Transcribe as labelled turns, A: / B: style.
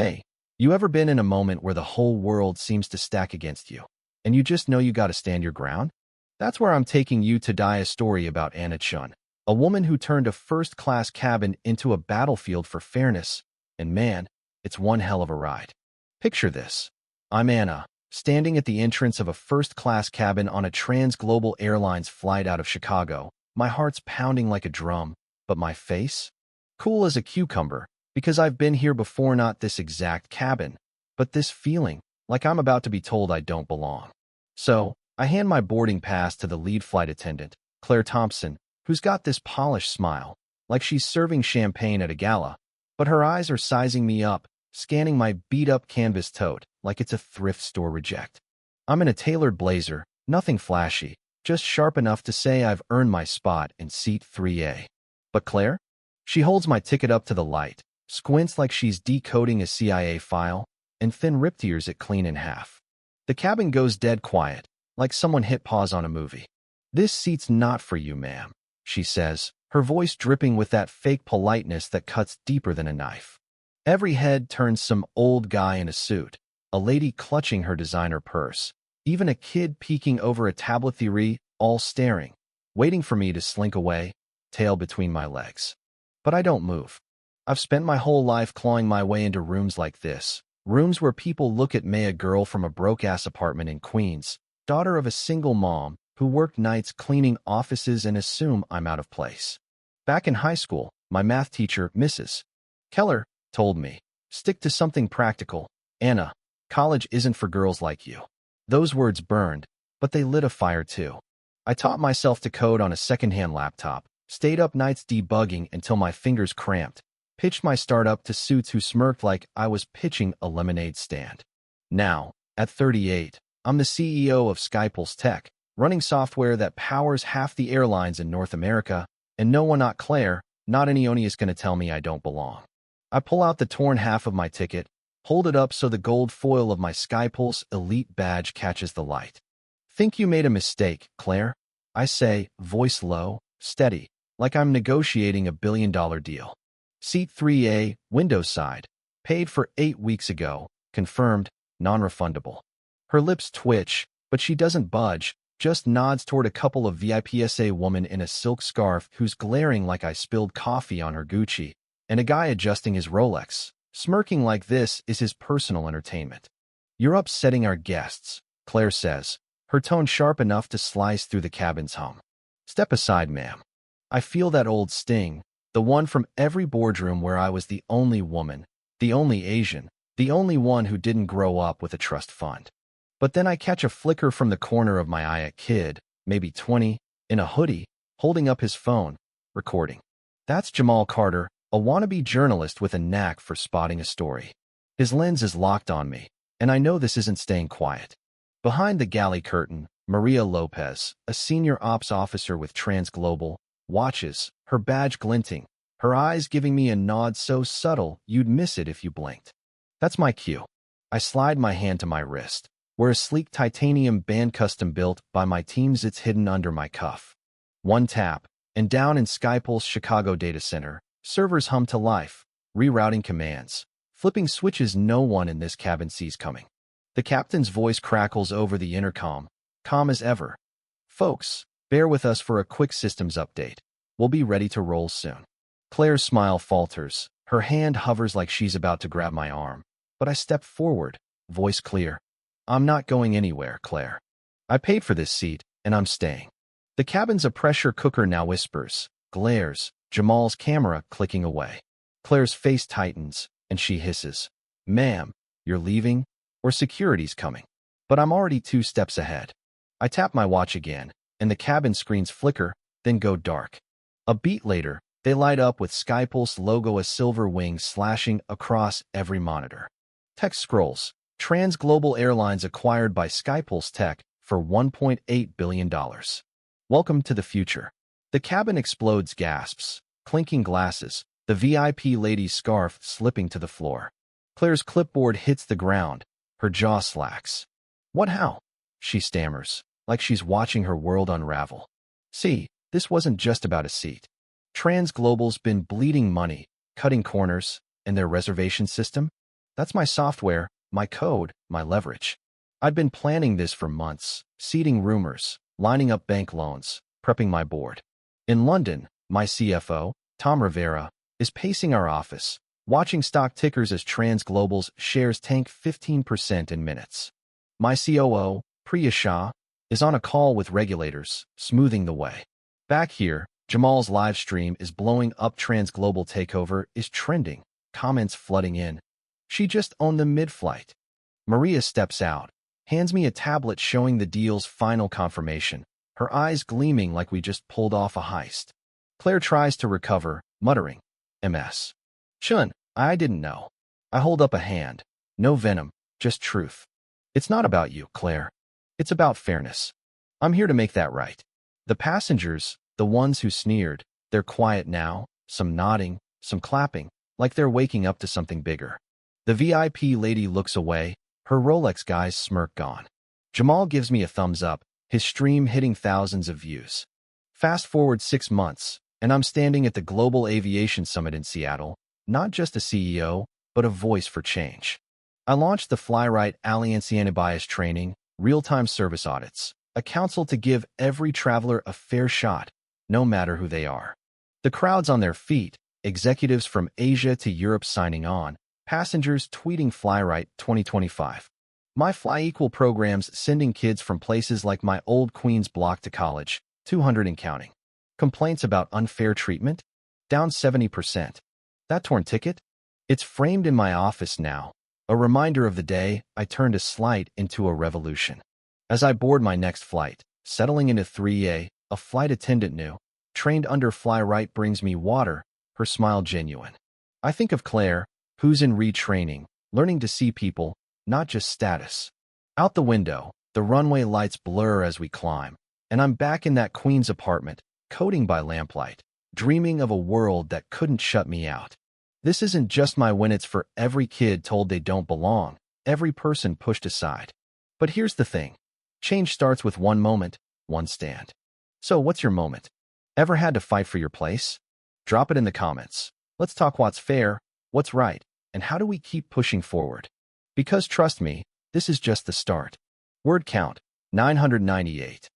A: Hey, you ever been in a moment where the whole world seems to stack against you, and you just know you gotta stand your ground? That's where I'm taking you today, a story about Anna Chun, a woman who turned a first-class cabin into a battlefield for fairness, and man, it's one hell of a ride. Picture this. I'm Anna, standing at the entrance of a first-class cabin on a trans-global airlines flight out of Chicago. My heart's pounding like a drum, but my face? Cool as a cucumber, because I've been here before, not this exact cabin, but this feeling, like I'm about to be told I don't belong. So, I hand my boarding pass to the lead flight attendant, Claire Thompson, who's got this polished smile, like she's serving champagne at a gala, but her eyes are sizing me up, scanning my beat-up canvas tote, like it's a thrift store reject. I'm in a tailored blazer, nothing flashy, just sharp enough to say I've earned my spot in seat 3A. But Claire? She holds my ticket up to the light, squints like she's decoding a CIA file, and then rip-tears it clean in half. The cabin goes dead quiet, like someone hit pause on a movie. "This seat's not for you, ma'am," she says, her voice dripping with that fake politeness that cuts deeper than a knife. Every head turns, some old guy in a suit, a lady clutching her designer purse, even a kid peeking over a tablet theory, all staring, waiting for me to slink away, tail between my legs. But I don't move. I've spent my whole life clawing my way into rooms like this, rooms where people look at me, a girl from a broke-ass apartment in Queens, daughter of a single mom who worked nights cleaning offices, and assume I'm out of place. Back in high school, my math teacher, Mrs. Keller, told me, "Stick to something practical, Anna. College isn't for girls like you." Those words burned, but they lit a fire too. I taught myself to code on a secondhand laptop, stayed up nights debugging until my fingers cramped, pitched my startup to suits who smirked like I was pitching a lemonade stand. Now, at 38, I'm the CEO of Skypulse Tech, running software that powers half the airlines in North America, and no one, not Claire, not anyone, is going to tell me I don't belong. I pull out the torn half of my ticket, hold it up so the gold foil of my Skypulse Elite badge catches the light. "Think you made a mistake, Claire?" I say, voice low, steady, like I'm negotiating a billion-dollar deal. Seat 3A, window side, paid for 8 weeks ago, confirmed, non-refundable. Her lips twitch, but she doesn't budge, just nods toward a couple of VIPSA woman in a silk scarf who's glaring like I spilled coffee on her Gucci, and a guy adjusting his Rolex, smirking like this is his personal entertainment. "You're upsetting our guests," Claire says, her tone sharp enough to slice through the cabin's hum. "Step aside, ma'am." I feel that old sting, the one from every boardroom where I was the only woman, the only Asian, the only one who didn't grow up with a trust fund. But then I catch a flicker from the corner of my eye, a kid, maybe 20, in a hoodie, holding up his phone, recording. That's Jamal Carter, a wannabe journalist with a knack for spotting a story. His lens is locked on me, and I know this isn't staying quiet. Behind the galley curtain, Maria Lopez, a senior ops officer with Transglobal, watches, her badge glinting, her eyes giving me a nod so subtle you'd miss it if you blinked. That's my cue. I slide my hand to my wrist, where a sleek titanium band custom-built by my team sits hidden under my cuff. One tap, and down in Skypulse Chicago data center, servers hum to life, rerouting commands, flipping switches no one in this cabin sees coming. The captain's voice crackles over the intercom, calm as ever. "Folks, bear with us for a quick systems update. We'll be ready to roll soon." Claire's smile falters. Her hand hovers like she's about to grab my arm. But I step forward, voice clear. "I'm not going anywhere, Claire. I paid for this seat, and I'm staying." The cabin's a pressure cooker now, whispers, glares, Jamal's camera clicking away. Claire's face tightens, and she hisses, "Ma'am, you're leaving? Or security's coming?" But I'm already 2 steps ahead. I tap my watch again, and the cabin screens flicker, then go dark. A beat later, they light up with Skypulse logo, a silver wing slashing across every monitor. Text scrolls, Transglobal Airlines acquired by Skypulse Tech for $1.8 billion. Welcome to the future. The cabin explodes, gasps, clinking glasses, the VIP lady's scarf slipping to the floor. Claire's clipboard hits the ground, her jaw slacks. "What, how?" she stammers, like she's watching her world unravel. "See, this wasn't just about a seat. Transglobal's been bleeding money, cutting corners, and their reservation system? That's my software, my code, my leverage. I'd been planning this for months, seeding rumors, lining up bank loans, prepping my board. In London, my CFO, Tom Rivera, is pacing our office, watching stock tickers as TransGlobal's shares tank 15% in minutes. My COO, Priya Shah, is on a call with regulators, smoothing the way. Back here, Jamal's live stream is blowing up. TransGlobal takeover is trending, comments flooding in. She just owned them mid-flight. Maria steps out, hands me a tablet showing the deal's final confirmation, her eyes gleaming like we just pulled off a heist. Claire tries to recover, muttering, MS. Chun, I didn't know. I hold up a hand. No venom, just truth. It's not about you, Claire. It's about fairness. I'm here to make that right. The passengers, the ones who sneered, they're quiet now, some nodding, some clapping, like they're waking up to something bigger. The VIP lady looks away, her Rolex guy's smirk gone. Jamal gives me a thumbs up, his stream hitting thousands of views. Fast forward 6 months, and I'm standing at the Global Aviation Summit in Seattle, not just a CEO, but a voice for change. I launched the Fly-Right Alliance Anti-Bias Training, real-time service audits, a council to give every traveler a fair shot, no matter who they are. The crowd's on their feet, executives from Asia to Europe signing on, passengers tweeting Fly-Right 2025. My Fly Equal program's sending kids from places like my old Queens block to college, 200 and counting. Complaints about unfair treatment? Down 70%. That torn ticket? It's framed in my office now, a reminder of the day I turned a slight into a revolution. As I board my next flight, settling into 3A, a flight attendant new, trained under Fly-Right brings me water, her smile genuine. I think of Claire, who's in retraining, learning to see people, not just status. Out the window, the runway lights blur as we climb, and I'm back in that Queens apartment, coding by lamplight, dreaming of a world that couldn't shut me out. This isn't just my win, it's for every kid told they don't belong, every person pushed aside. But here's the thing. Change starts with one moment, one stand. So what's your moment? Ever had to fight for your place? Drop it in the comments. Let's talk what's fair, what's right, and how do we keep pushing forward? Because trust me, this is just the start. Word count, 998.